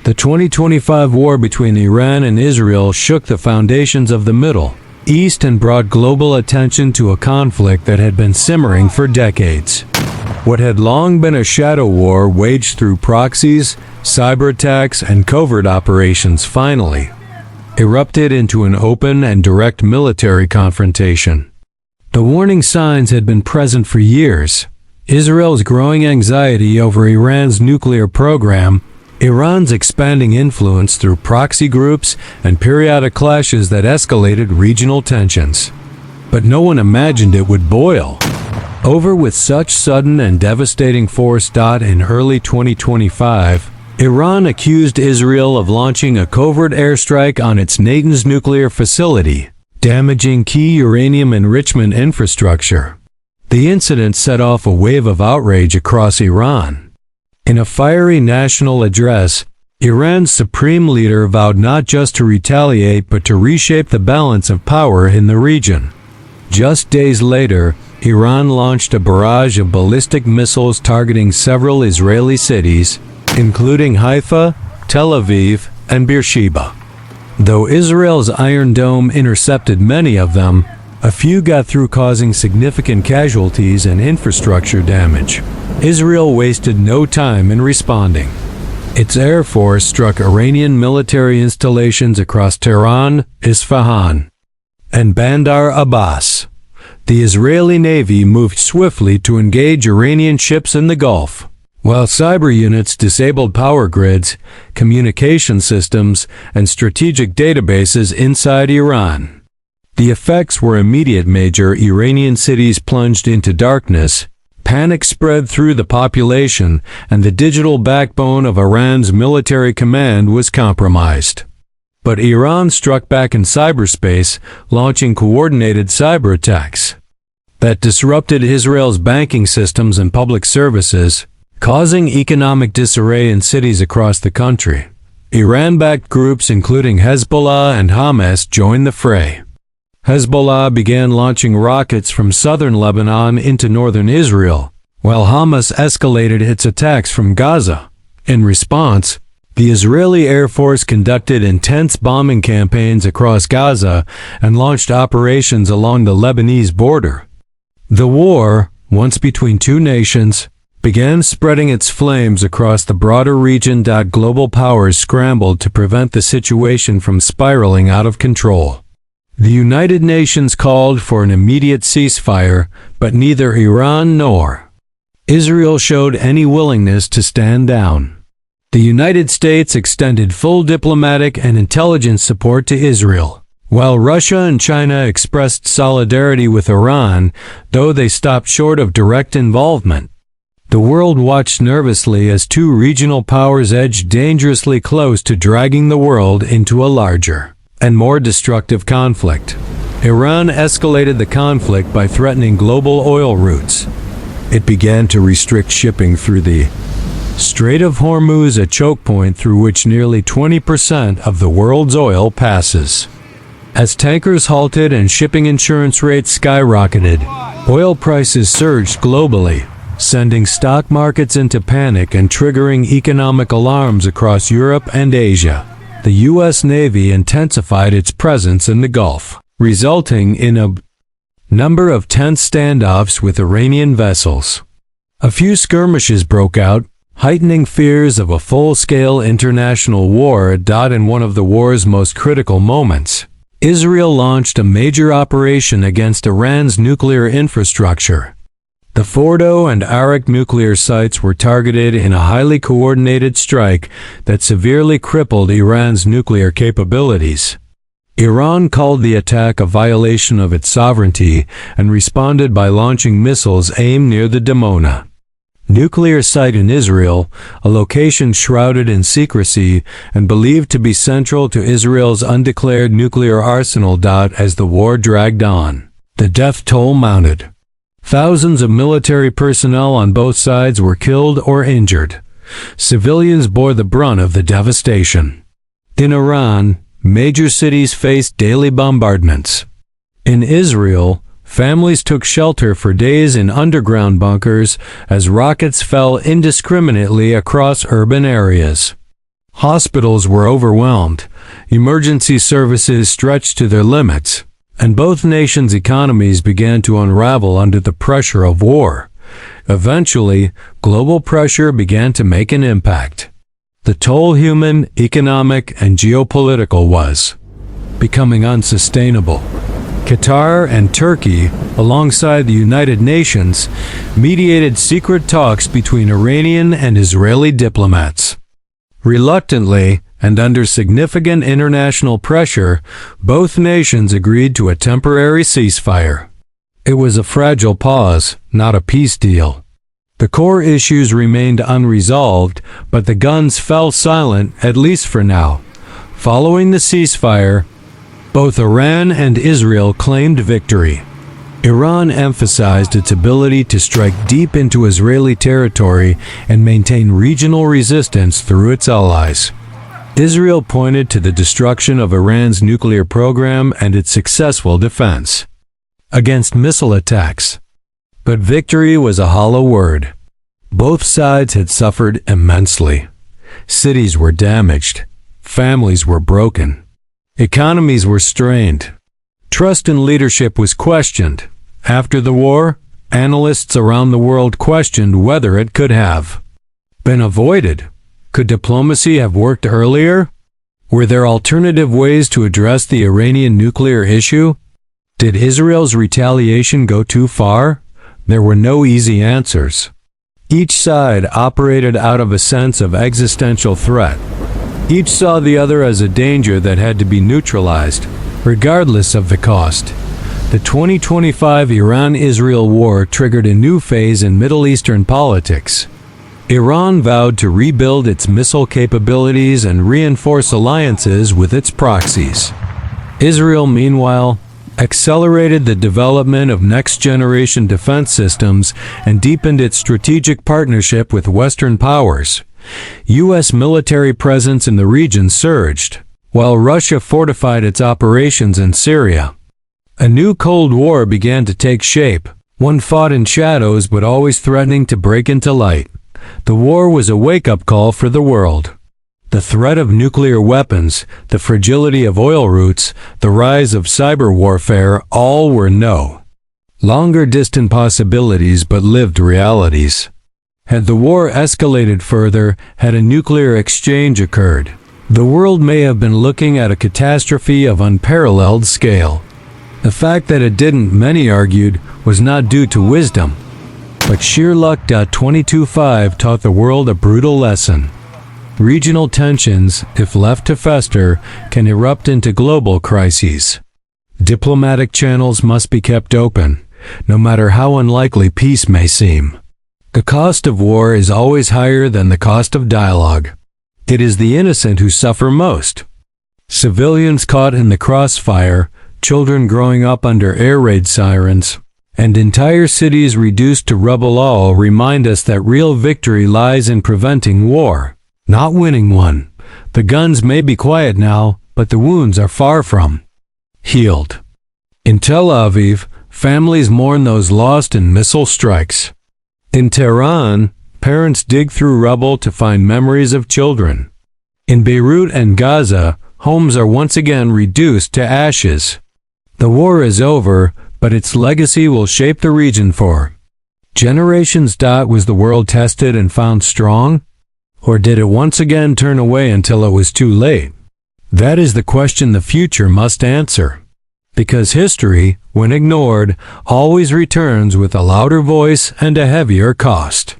The 2025 war between Iran and Israel shook the foundations of the Middle East and brought global attention to a conflict that had been simmering for decades. What had long been a shadow war waged through proxies, cyber attacks, and covert operations finally erupted into an open and direct military confrontation. The warning signs had been present for years. Israel's growing anxiety over Iran's nuclear program, Iran's expanding influence through proxy groups, and periodic clashes that escalated regional tensions. But no one imagined it would boil over with such sudden and devastating force. In early 2025, Iran accused Israel of launching a covert airstrike on its Natanz nuclear facility, damaging key uranium enrichment infrastructure. The incident set off a wave of outrage across Iran. In a fiery national address, Iran's supreme leader vowed not just to retaliate but to reshape the balance of power in the region. Just days later, Iran launched a barrage of ballistic missiles targeting several Israeli cities, including Haifa, Tel Aviv, and Beersheba. Though Israel's Iron Dome intercepted many of them, a few got through, causing significant casualties and infrastructure damage. Israel wasted no time in responding. Its air force struck Iranian military installations across Tehran, Isfahan, and Bandar Abbas. The Israeli Navy moved swiftly to engage Iranian ships in the Gulf, while cyber units disabled power grids, communication systems, and strategic databases inside Iran. The effects were immediate. Major Iranian cities plunged into darkness, panic spread through the population, and the digital backbone of Iran's military command was compromised. But Iran struck back in cyberspace, launching coordinated cyber attacks that disrupted Israel's banking systems and public services, causing economic disarray in cities across the country. Iran-backed groups including Hezbollah and Hamas joined the fray. Hezbollah began launching rockets from southern Lebanon into northern Israel, while Hamas escalated its attacks from Gaza. In response, the Israeli Air Force conducted intense bombing campaigns across Gaza and launched operations along the Lebanese border. The war, once between two nations, began spreading its flames across the broader region. Global powers scrambled to prevent the situation from spiraling out of control. The United Nations called for an immediate ceasefire, but neither Iran nor Israel showed any willingness to stand down. The United States extended full diplomatic and intelligence support to Israel, while Russia and China expressed solidarity with Iran, though they stopped short of direct involvement. The world watched nervously as two regional powers edged dangerously close to dragging the world into a larger and more destructive conflict. Iran escalated the conflict by threatening global oil routes. It began to restrict shipping through the Strait of Hormuz, a choke point through which nearly 20% of the world's oil passes. As tankers halted and shipping insurance rates skyrocketed, oil prices surged globally, sending stock markets into panic and triggering economic alarms across Europe and Asia. The U.S. Navy intensified its presence in the Gulf, resulting in a number of tense standoffs with Iranian vessels. A few skirmishes broke out, heightening fears of a full-scale international war. In one of the war's most critical moments, Israel launched a major operation against Iran's nuclear infrastructure. The Fordo and Arak nuclear sites were targeted in a highly coordinated strike that severely crippled Iran's nuclear capabilities. Iran called the attack a violation of its sovereignty and responded by launching missiles aimed near the Dimona nuclear site in Israel, a location shrouded in secrecy and believed to be central to Israel's undeclared nuclear arsenal. As the war dragged on, the death toll mounted. Thousands of military personnel on both sides were killed or injured. Civilians bore the brunt of the devastation. In Iran, major cities faced daily bombardments. In Israel, families took shelter for days in underground bunkers as rockets fell indiscriminately across urban areas. Hospitals were overwhelmed, emergency services stretched to their limits, and both nations' economies began to unravel under the pressure of war. Eventually, global pressure began to make an impact. The toll, human, economic, and geopolitical, was becoming unsustainable. Qatar and Turkey, alongside the United Nations, mediated secret talks between Iranian and Israeli diplomats. Reluctantly, and under significant international pressure, both nations agreed to a temporary ceasefire. It was a fragile pause, not a peace deal. The core issues remained unresolved, but the guns fell silent, at least for now. Following the ceasefire, both Iran and Israel claimed victory. Iran emphasized its ability to strike deep into Israeli territory and maintain regional resistance through its allies. Israel pointed to the destruction of Iran's nuclear program and its successful defense against missile attacks. But victory was a hollow word. Both sides had suffered immensely. Cities were damaged. Families were broken. Economies were strained. Trust in leadership was questioned. After the war, analysts around the world questioned whether it could have been avoided. Could diplomacy have worked earlier? Were there alternative ways to address the Iranian nuclear issue? Did Israel's retaliation go too far? There were no easy answers. Each side operated out of a sense of existential threat. Each saw the other as a danger that had to be neutralized, regardless of the cost. The 2025 Iran-Israel war triggered a new phase in Middle Eastern politics. Iran vowed to rebuild its missile capabilities and reinforce alliances with its proxies. Israel, meanwhile, accelerated the development of next-generation defense systems and deepened its strategic partnership with Western powers. U.S. military presence in the region surged, while Russia fortified its operations in Syria. A new Cold War began to take shape, one fought in shadows but always threatening to break into light. The war was a wake-up call for the world. The threat of nuclear weapons, the fragility of oil routes, the rise of cyber warfare, all were longer distant possibilities but lived realities. Had the war escalated further, had a nuclear exchange occurred, the world may have been looking at a catastrophe of unparalleled scale. The fact that it didn't, many argued, was not due to wisdom, but sheer luck. 2025 taught the world a brutal lesson. Regional tensions, if left to fester, can erupt into global crises. Diplomatic channels must be kept open, no matter how unlikely peace may seem. The cost of war is always higher than the cost of dialogue. It is the innocent who suffer most. Civilians caught in the crossfire, children growing up under air raid sirens, and entire cities reduced to rubble all remind us that real victory lies in preventing war, not winning one. The guns may be quiet now, but the wounds are far from healed. In Tel Aviv, families mourn those lost in missile strikes. In Tehran, parents dig through rubble to find memories of children. In Beirut and Gaza, homes are once again reduced to ashes. The war is over, but its legacy will shape the region for generations. Was the world tested and found strong? Or did it once again turn away until it was too late? That is the question the future must answer. Because history, when ignored, always returns with a louder voice and a heavier cost.